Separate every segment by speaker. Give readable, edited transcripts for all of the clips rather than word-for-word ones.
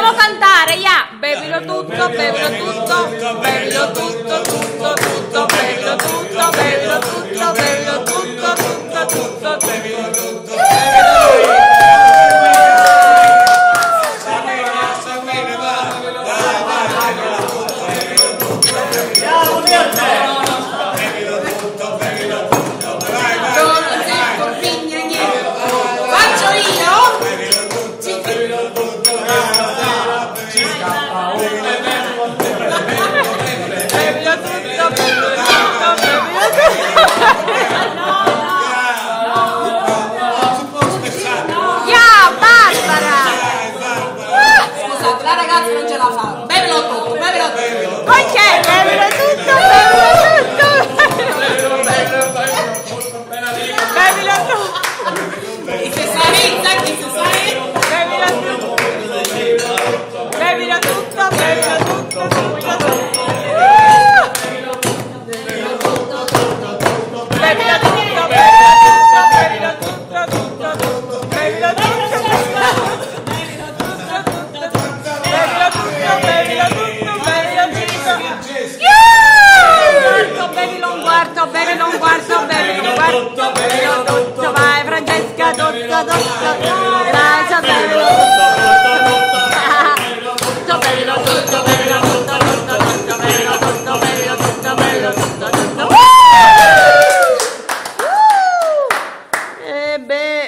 Speaker 1: Vogliamo cantare, ya! Bevilo tutto, bevilo tutto, bevilo tutto, tutto, tutto, bevilo tutto, bevilo tutto, bevilo tutto, tutto, tutto, bevilo tutto.
Speaker 2: La ragazza non ce la fa. Bevilo tutto, bevilo tutto.
Speaker 1: Ok, bevilo tutto, bevilo tutto. Bevilo tutto.
Speaker 2: Chi si sarizza, chi si sarizza.
Speaker 1: Bevilo tutto. Bevilo tutto, bevilo tutto, bevilo tutto. Bevilo tutto, bevilo tutto, tutto, tutto. Bevilo tutto. Bevilo un quarto, bevilo un quarto, bevilo un quarto, bevilo tutto, vai Francesca, tutto, tutto, dai, so bevilo tutto, bevilo tutto, bevilo tutto, tutto, tutto, bevilo tutto, bevilo tutto, bevilo tutto, tutto.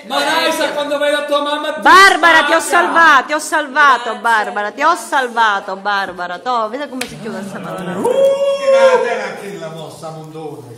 Speaker 3: Ma dai, sa quando vedo tua mamma?
Speaker 1: Barbara, ti ho salvato, Barbara, ti ho salvato, Barbara, toh, vedi come si chiude questa parola.
Speaker 4: La mossa mondone.